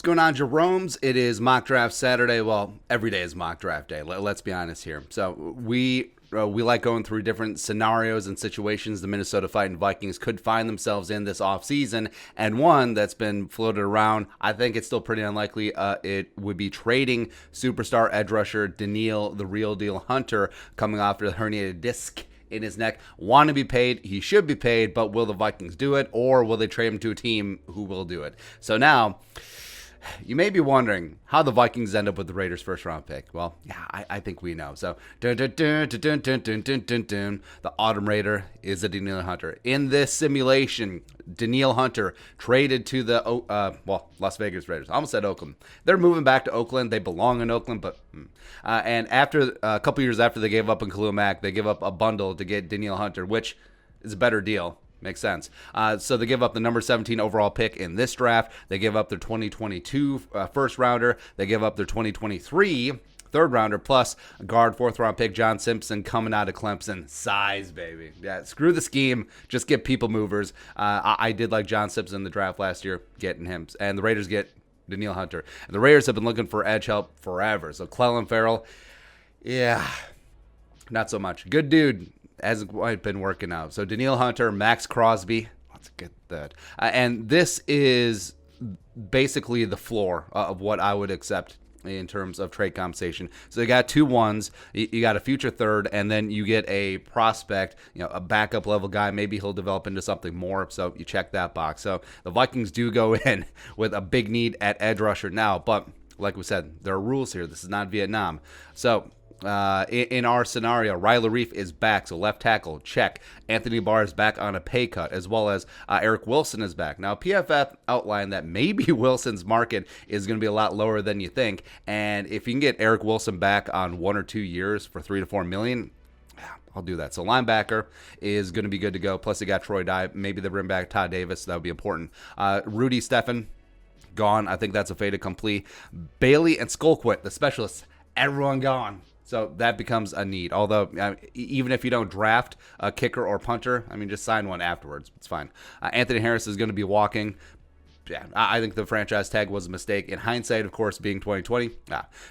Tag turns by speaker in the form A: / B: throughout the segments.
A: What's going on, Jerome's? It is mock draft Saturday. Well, every day is mock draft day. Let's be honest here. So we like going through different scenarios and situations the Minnesota Vikings could find themselves in this offseason. And one that's been floated around, I think it's still pretty unlikely, it would be trading superstar edge rusher Danielle, the real deal Hunter, coming off the herniated disc in his neck. Want to be paid. He should be paid, but will the Vikings do it, or will they trade him to a team who will do it? So now, you may be wondering how the Vikings end up with the Raiders' first-round pick. Well, yeah, I think we know. So, the Autumn Raider is a Danielle Hunter. In this simulation, Danielle Hunter traded to the, Las Vegas Raiders. I almost said Oakland. They're moving back to Oakland. They belong in Oakland, but... and after a couple years after they gave up on Khalil Mack, they give up a bundle to get Danielle Hunter, which is a better deal. Makes sense. So they give up the number 17 overall pick in this draft. They give up their 2022 first rounder. They give up their 2023 third rounder, plus a guard fourth round pick, John Simpson, coming out of Clemson. Size, baby. Yeah, screw the scheme. Just get people movers. I did like John Simpson in the draft last year, getting him. And the Raiders get Danielle Hunter. And the Raiders have been looking for edge help forever. So Clelin Ferrell, yeah, not so much. Good dude. Hasn't quite been working out. So Danielle Hunter, Max Crosby. Let's get that. And this is basically the floor of what I would accept in terms of trade compensation. So you got 2 ones, you got a future third, and then you get a prospect, a backup level guy. Maybe he'll develop into something more. So you check that box. So the Vikings do go in with a big need at edge rusher now. But like we said, there are rules here. This is not Vietnam. So in our scenario, Riley Reif is back, so left tackle, check. Anthony Barr is back on a pay cut, as well as Eric Wilson is back. Now, PFF outlined that maybe Wilson's market is going to be a lot lower than you think, and if you can get Eric Wilson back on 1 or 2 years for $3 to $4 million, I'll do that. So linebacker is going to be good to go. Plus, you got Troy Dye. Maybe they bring back Todd Davis. That would be important. Rudy Steffen, gone. I think that's a fait accompli. Bailey and Skolquit, the specialists, everyone gone. So that becomes a need. Although, even if you don't draft a kicker or punter, just sign one afterwards. It's fine. Anthony Harris is going to be walking. Yeah, I think the franchise tag was a mistake. In hindsight, of course, being 2020.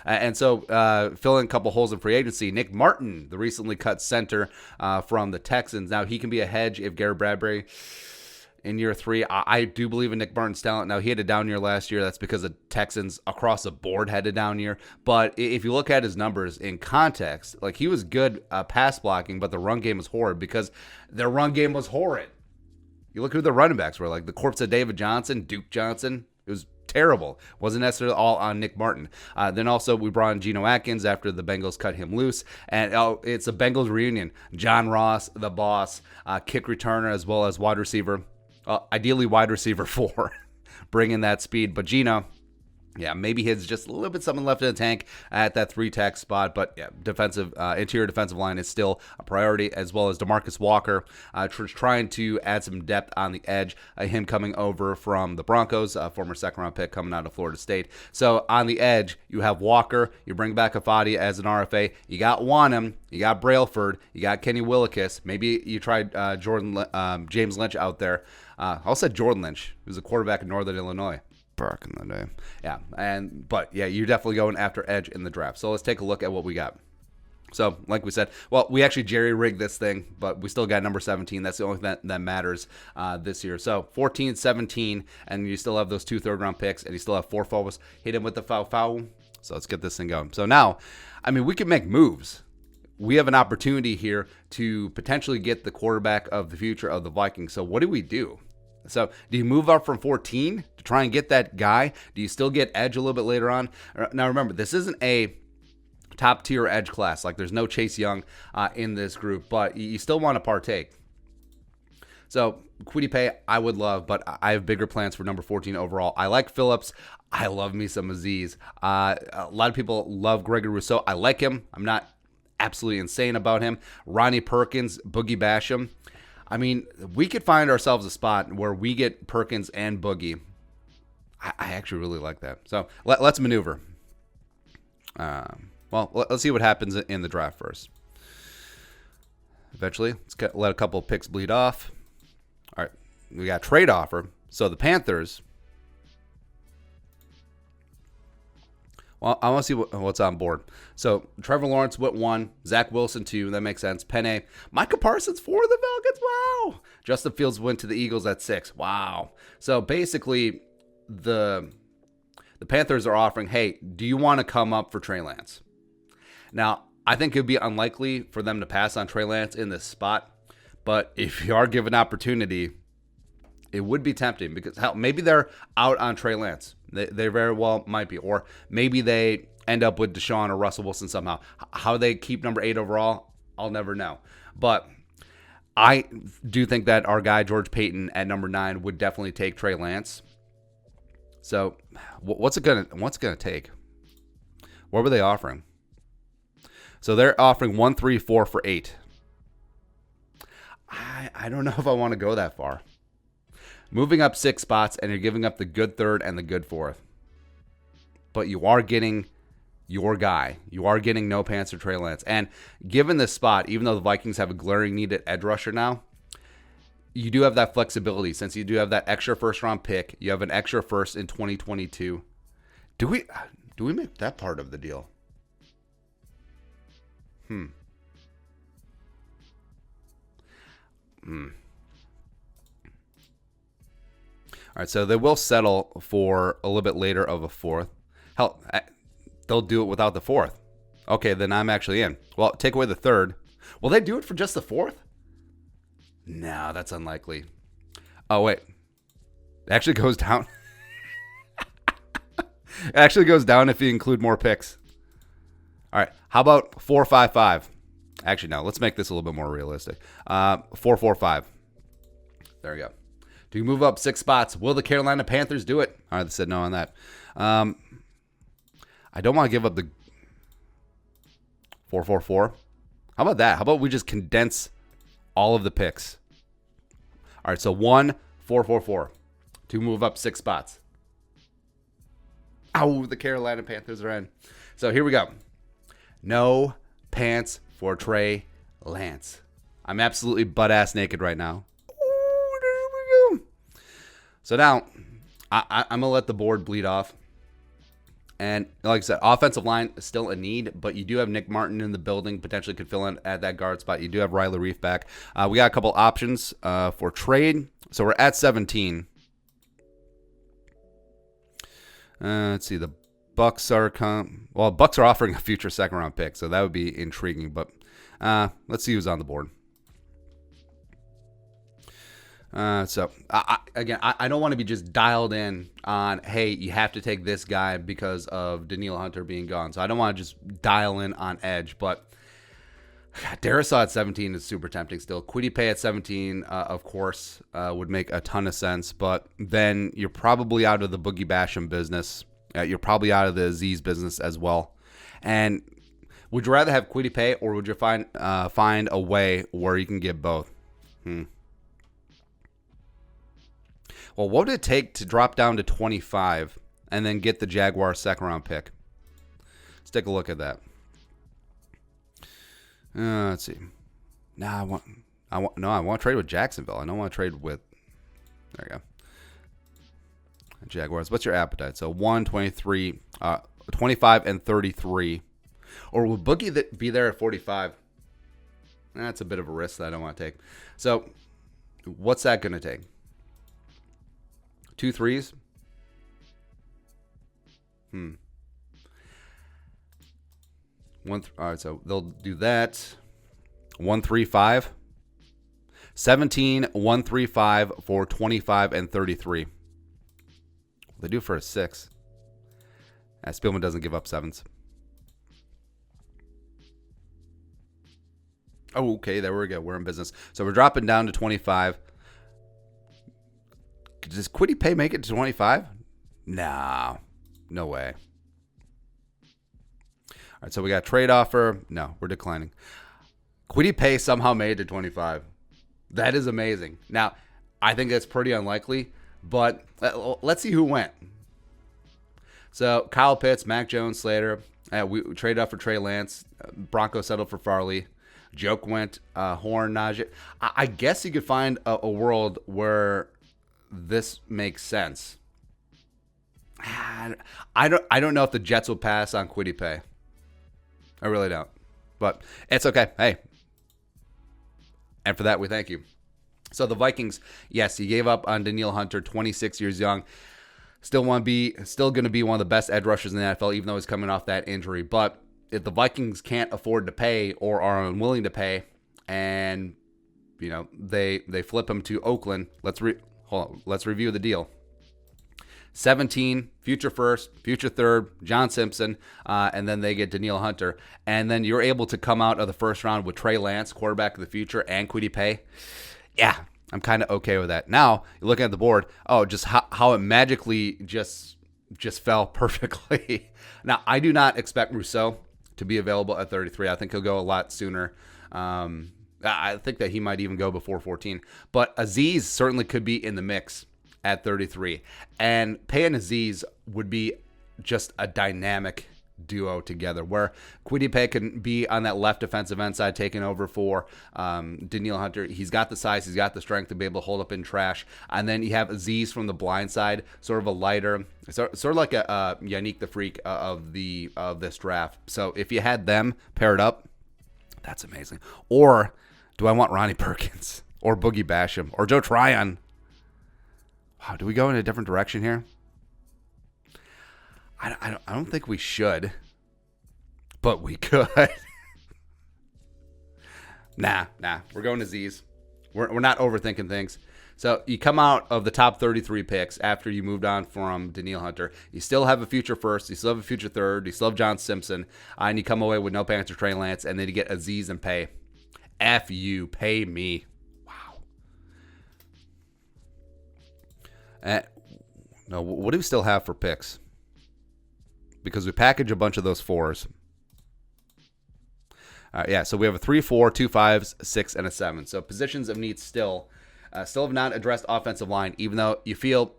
A: And so, filling a couple holes in free agency. Nick Martin, the recently cut center from the Texans. Now, he can be a hedge if Garrett Bradbury... in year 3, I do believe in Nick Martin's talent. Now, he had a down year last year. That's because the Texans across the board had a down year. But if you look at his numbers in context, like, he was good pass blocking, but the run game was horrid because their run game was horrid. You look who the running backs were, like the corpse of David Johnson, Duke Johnson. It was terrible. Wasn't necessarily all on Nick Martin. Then also we brought in Geno Atkins after the Bengals cut him loose. And it's a Bengals reunion. John Ross, the boss, kick returner, as well as wide receiver. Ideally wide receiver 4, bringing that speed. But Geno, yeah, maybe he has just a little bit something left in the tank at that 3-tech spot. But yeah, interior defensive line is still a priority, as well as DeMarcus Walker, trying to add some depth on the edge. Him coming over from the Broncos, former second-round pick coming out of Florida State. So on the edge, you have Walker. You bring back Afadi as an RFA. You got Wanham. You got Brailford. You got Kenny Willekes. Maybe you tried James Lynch out there. I also said Jordan Lynch, who's a quarterback in Northern Illinois back in the day. Yeah, but you're definitely going after edge in the draft. So let's take a look at what we got. So, like we said, we actually jerry-rigged this thing, but we still got number 17. That's the only thing that matters this year. So, 14, 17, and you still have those 2 third-round picks, and you still have 4 forwards. Hit him with the foul. So, let's get this thing going. So, now, we can make moves. We have an opportunity here to potentially get the quarterback of the future of the Vikings. So, what do we do? So, do you move up from 14 to try and get that guy? Do you still get edge a little bit later on? Now, remember, this isn't a top-tier edge class. Like, there's no Chase Young in this group, but you still want to partake. So, Kwity Paye, I would love, but I have bigger plans for number 14 overall. I like Phillips. I love me some Aziz. A lot of people love Gregory Rousseau. I like him. I'm not absolutely insane about him. Ronnie Perkins, Boogie Basham. We could find ourselves a spot where we get Perkins and Boogie. I actually really like that. So let's maneuver. Let's see what happens in the draft first. Eventually, let's let a couple picks bleed off. All right, we got trade offer. So the Panthers Well, I want to see what's on board. So Trevor Lawrence went 1, Zach Wilson 2. That makes sense. Penny, Micah Parsons 4 of the Falcons. Wow. Justin Fields went to the Eagles at 6. Wow. So basically, the Panthers are offering, hey, do you want to come up for Trey Lance? Now, I think it would be unlikely for them to pass on Trey Lance in this spot. But if you are given opportunity, it would be tempting because hell, maybe they're out on Trey Lance. They very well might be. Or maybe they end up with Deshaun or Russell Wilson somehow. How they keep number 8 overall, I'll never know. But I do think that our guy, George Payton, at number 9 would definitely take Trey Lance. So what's it gonna take? What were they offering? So they're offering 1, 3, 4 for 8. I don't know if I want to go that far. Moving up 6 spots, and you're giving up the good 3rd and the good 4th. But you are getting your guy. You are getting no pants or Trey Lance. And given this spot, even though the Vikings have a glaring need at edge rusher now, you do have that flexibility since you do have that extra first-round pick. You have an extra first in 2022. Do we make that part of the deal? All right, so they will settle for a little bit later of a 4th. Hell, they'll do it without the 4th. Okay, then I'm actually in. Well, take away the 3rd. Will they do it for just the 4th? No, that's unlikely. Oh, wait. It actually goes down. It actually goes down if you include more picks. All right, how about 4, 5, 5? Actually, no, let's make this a little bit more realistic. 4, 4, 5. There we go. Do you move up 6 spots? Will the Carolina Panthers do it? All right, they said no on that. I don't want to give up the 4, 4, 4. How about that? How about we just condense all of the picks? All right, so 1, 4, 4, 4 to move up 6 spots. Ow, the Carolina Panthers are in. So here we go. No pants for Trey Lance. I'm absolutely butt-ass naked right now. Ooh, there we go. So now, I'm going to let the board bleed off. And like I said, offensive line is still a need, but you do have Nick Martin in the building, potentially could fill in at that guard spot. You do have Riley Reif back. We got a couple options for trade. So we're at 17. Let's see. The Bucks are Bucks are offering a future second-round pick, so that would be intriguing. But let's see who's on the board. So I don't want to be just dialed in on, hey, you have to take this guy because of Danielle Hunter being gone. So I don't want to just dial in on edge, but Darisaw at 17 is super tempting still. Kwity Paye at 17, of course, would make a ton of sense, but then you're probably out of the Boogie Basham business. You're probably out of the Aziz business as well. And would you rather have Kwity Paye, or would you find a way where you can get both? Well, what would it take to drop down to 25 and then get the Jaguars second-round pick? Let's take a look at that. Let's see. I want to trade with Jacksonville. I don't want to trade with. There you go. Jaguars. What's your appetite? So 1, 23, 25, and 33. Or will Boogie be there at 45? That's a bit of a risk that I don't want to take. So what's that going to take? 2 3s? All right, so they'll do that. 1, 3, 5. 17, 1, 3, 5 for 25 and 33. They do for a 6. Spielman doesn't give up 7s. Oh, okay, there we go. We're in business. So we're dropping down to 25. Does Kwity Paye make it to 25? Nah, no way. All right, so we got trade offer. No, we're declining. Kwity Paye somehow made it to 25. That is amazing. Now, I think that's pretty unlikely, but let's see who went. So Kyle Pitts, Mac Jones, Slater. We traded up for Trey Lance. Broncos settled for Farley. Joke went. Horn, Najee. I guess you could find a world where this makes sense. I don't know if the Jets will pass on Kwity Paye. I really don't. But it's okay. Hey. And for that, we thank you. So the Vikings, yes, he gave up on Danielle Hunter, 26 years young. Still going to be one of the best edge rushers in the NFL, even though he's coming off that injury. But if the Vikings can't afford to pay or are unwilling to pay, and they flip him to Oakland, let's review the deal. 17, future first, future third, John Simpson, and then they get Danielle Hunter. And then you're able to come out of the first round with Trey Lance, quarterback of the future, and Kwity Paye. Yeah, I'm kind of okay with that. Now, you're looking at the board, just how it magically just fell perfectly. Now, I do not expect Rousseau to be available at 33. I think he'll go a lot sooner. I think that he might even go before 14. But Azeez certainly could be in the mix at 33. And Paye and Azeez would be just a dynamic duo together, where Kwity Paye can be on that left defensive end side taking over for Danielle Hunter. He's got the size, he's got the strength to be able to hold up in trash. And then you have Azeez from the blind side, sort of a lighter, sort of like a Yannick the Freak of this draft. So if you had them paired up, that's amazing. Or do I want Ronnie Perkins or Boogie Basham or Joe Tryon? Wow, do we go in a different direction here? I don't think we should, but we could. Nah. We're going to Z's. We're not overthinking things. So you come out of the top 33 picks after you moved on from Danielle Hunter. You still have a future first. You still have a future third. You still have John Simpson. And you come away with no Panther Trey Lance, and then you get Azeez and Paye. F you, pay me. Wow. No, what do we still have for picks? Because we package a bunch of those 4s. So we have a 3, 4, 2 5s, 6, and a 7. So positions of need still have not addressed offensive line, even though you feel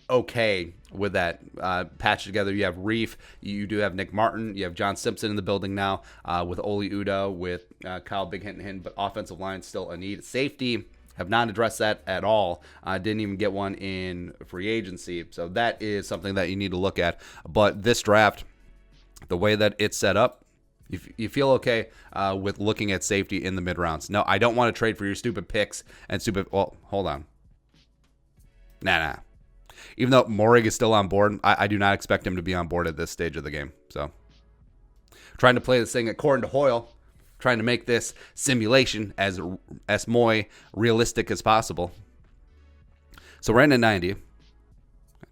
A: okay with that patch together. You have Reef, you do have Nick Martin, you have John Simpson in the building now with Oli Udoh, with Kyle Big Hinton, but offensive line still a need. Safety, have not addressed that at all. Didn't even get one in free agency. So that is something that you need to look at. But this draft, the way that it's set up, you feel okay with looking at safety in the mid-rounds. No, I don't want to trade for your stupid picks and stupid... Well, hold on. Nah. Even though Morig is still on board, I do not expect him to be on board at this stage of the game. So, trying to play this thing according to Hoyle, trying to make this simulation as realistic as possible. So we're in at 90.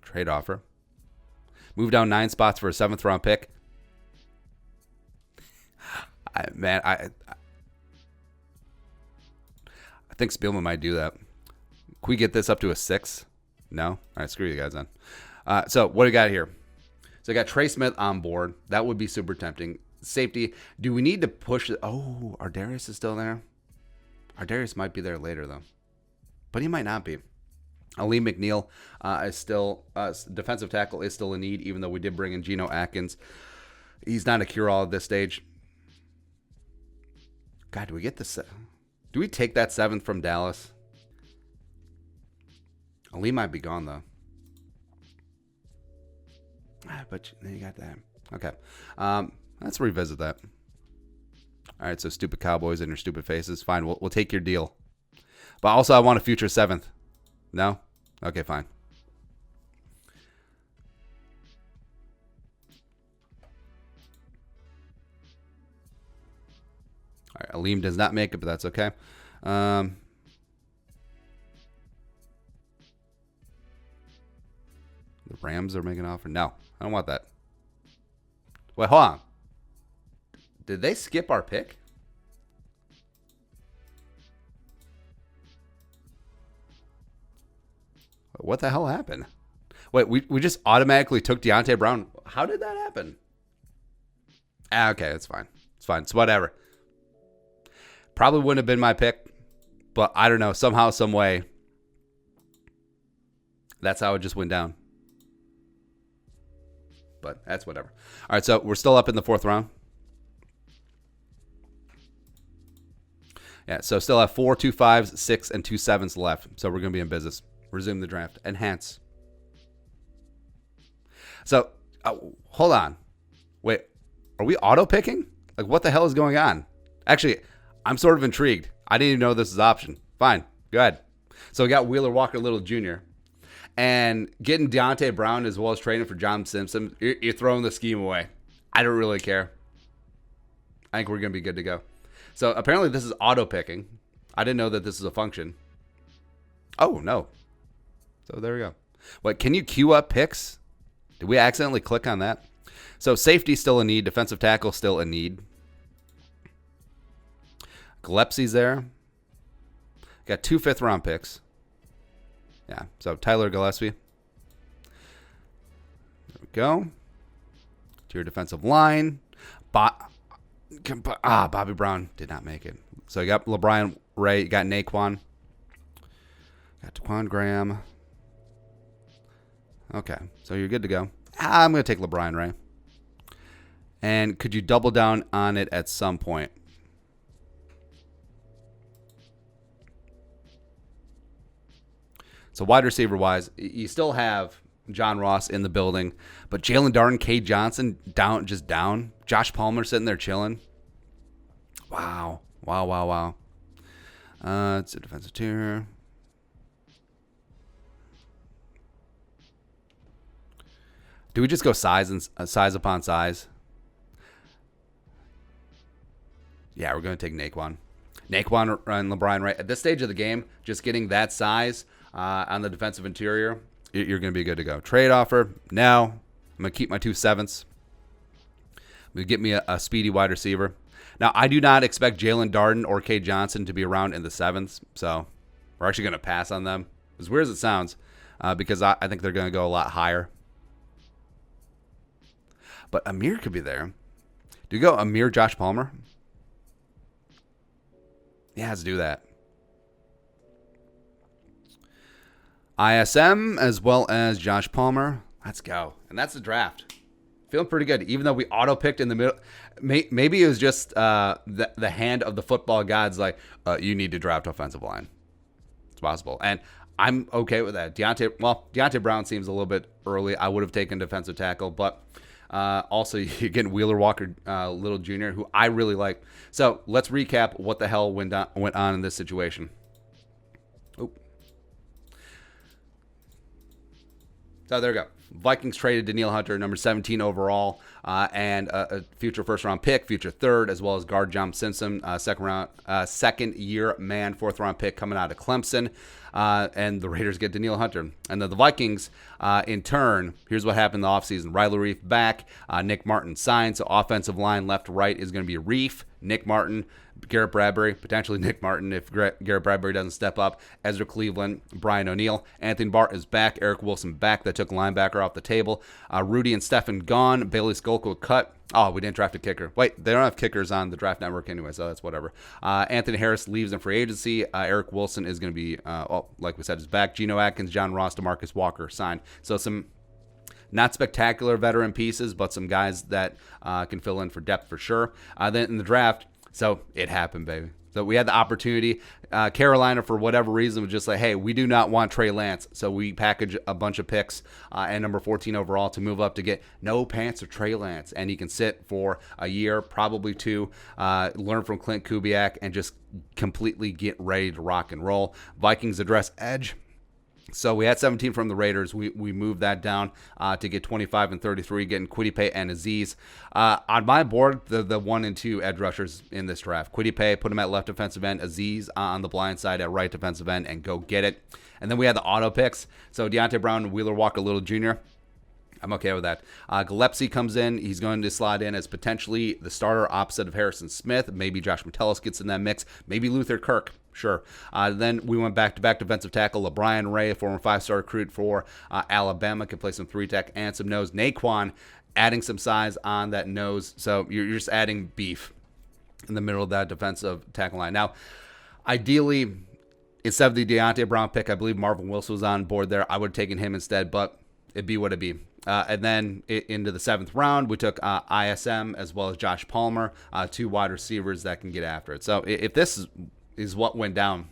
A: Trade offer. Move down 9 spots for a 7th round pick. I think Spielman might do that. Can we get this up to a 6? No? All right, screw you guys then. So what do we got here? So I got Trey Smith on board. That would be super tempting. Safety, do we need to push it? Oh, Ardarius is still there. Ardarius might be there later, though. But he might not be. Ali McNeil is still, defensive tackle is still a need, even though we did bring in Geno Atkins. He's not a cure-all at this stage. God, do we get this? Do we take that 7th from Dallas? Ali might be gone, though. But you got that. Okay. Let's revisit that. All right, so stupid Cowboys and your stupid faces. Fine, we'll take your deal. But also, I want a future 7th. No? Okay, fine. All right, Aleem does not make it, but that's okay. The Rams are making an offer. No, I don't want that. Wait, hold on. Did they skip our pick? What the hell happened? Wait, we just automatically took Deontay Brown. How did that happen? Okay, it's fine. It's fine. It's whatever. Probably wouldn't have been my pick, but I don't know. Somehow, some way, that's how it just went down. But that's whatever. All right, so we're still up in the 4th round. Yeah, so still have 4, 2 5s, 6, and 2 7s left. So we're going to be in business. Resume the draft. Enhance. So, hold on. Wait, are we auto picking? Like, what the hell is going on? Actually, I'm sort of intrigued. I didn't even know this was an option. Fine, go ahead. So we got Wheeler Walker Little Jr. and getting Deontay Brown as well as trading for John Simpson. You're throwing the scheme away. I don't really care. I think we're going to be good to go. So apparently this is auto picking. I didn't know that this is a function. Oh, no. So there we go. What, can you queue up picks? Did we accidentally click on that? So safety still a need. Defensive tackle still a need. Gillespie's there. Got 2 fifth-round picks. Yeah, so Tyler Gillespie. There we go. To your defensive line. Bobby Brown did not make it. So you got LeBron Ray. You got Naquan. Got Taquan Graham. Okay, so you're good to go. I'm going to take LeBron Ray. And could you double down on it at some point? So wide receiver wise, you still have John Ross in the building, but Jalen Darden, Cade Johnson down. Josh Palmer sitting there chilling. Wow. It's a defensive tier. Do we just go size upon size? Yeah, we're going to take Naquan and LeBron Ray. At this stage of the game, just getting that size on the defensive interior, you're going to be good to go. Trade offer. Now, I'm going to keep my 2 sevenths. I'm going to get me a speedy wide receiver. Now, I do not expect Jalen Darden or Cade Johnson to be around in the 7th, so we're actually going to pass on them. As weird as it sounds, because I think they're going to go a lot higher. But Amir could be there. Do you go Amir, Josh Palmer? Yeah, let's do that. ISM as well as Josh Palmer. Let's go. And that's the draft. Feeling pretty good. Even though we auto-picked in the middle. Maybe it was just the hand of the football gods like, you need to draft offensive line. It's possible. And I'm okay with that. Deontay Brown seems a little bit early. I would have taken defensive tackle, but also you're getting Wheeler Walker Little Jr., who I really like. So let's recap what the hell went on in this situation. So there we go. Vikings traded Danielle Hunter, number 17 overall, and a future first-round pick, future third, as well as guard John Simpson, second-year man, fourth-round pick coming out of Clemson. And the Raiders get Danielle Hunter. And then the Vikings, in turn, here's what happened in the offseason. Riley Reef back. Nick Martin signed. So offensive line left to right is going to be Reef, Nick Martin, Garrett Bradbury, potentially Nick Martin if Garrett Bradbury doesn't step up, Ezra Cleveland, Brian O'Neill. Anthony Bart is back. Eric Wilson back. That took linebacker off the table. Rudy and Stephen gone. Bailey Skolko cut. Oh, we didn't draft a kicker. Wait, they don't have kickers on the draft network anyway, so that's whatever. Anthony Harris leaves in free agency. Eric Wilson is going to be, like we said, is back. Geno Atkins, John Ross, DeMarcus Walker signed. So some not spectacular veteran pieces, but some guys that can fill in for depth for sure. Then in the draft, so it happened, baby. So we had the opportunity. Carolina, for whatever reason, was just like, hey, we do not want Trey Lance. So we package a bunch of picks and number 14 overall to move up to get no pants of Trey Lance. And he can sit for a year, probably 2, learn from Clint Kubiak, and just completely get ready to rock and roll. Vikings address edge. So we had 17 from the Raiders. We moved that down to get 25 and 33, getting Quiddy and Aziz. On my board, the 1 and 2 edge rushers in this draft. Quiddy, put him at left defensive end. Aziz on the blind side at right defensive end, and go get it. And then we had the auto picks. So Deontay Brown, Wheeler Walker Little Jr., I'm okay with that. Gillespie comes in. He's going to slide in as potentially the starter opposite of Harrison Smith. Maybe Josh Metellus gets in that mix. Maybe Luther Kirk. Sure. Then we went back-to-back defensive tackle. LeBron Ray, a former 5-star recruit for Alabama, can play some 3-tech and some nose. Naquan adding some size on that nose. So you're just adding beef in the middle of that defensive tackle line. Now, ideally, instead of the Deontay Brown pick, I believe Marvin Wilson was on board there. I would have taken him instead, but it'd be what it'd be. And then into the 7th round, we took ISM as well as Josh Palmer, 2 wide receivers that can get after it. So if this is what went down,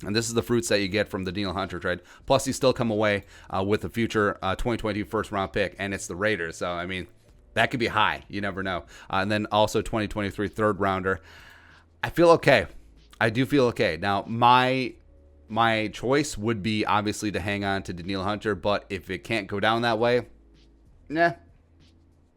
A: And this is the fruits that you get from the Danielle Hunter trade. Plus, you still come away with a future 2022 first-round pick, and it's the Raiders. So, I mean, that could be high. You never know. And then also 2023 third-rounder. I feel okay. I do feel okay. Now, my choice would be obviously to hang on to Danielle Hunter, but if it can't go down that way,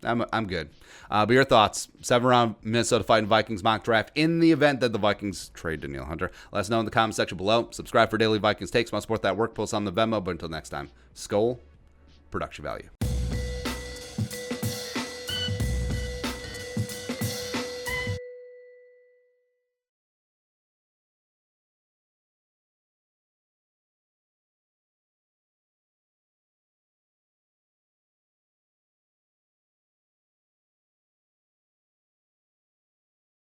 A: I'm good. But your thoughts? 7th-round Minnesota Fighting Vikings mock draft in the event that the Vikings trade Danielle Hunter. Let us know in the comment section below. Subscribe for daily Vikings takes. Want to support that work? Post on the Venmo. But until next time, Skol, production value.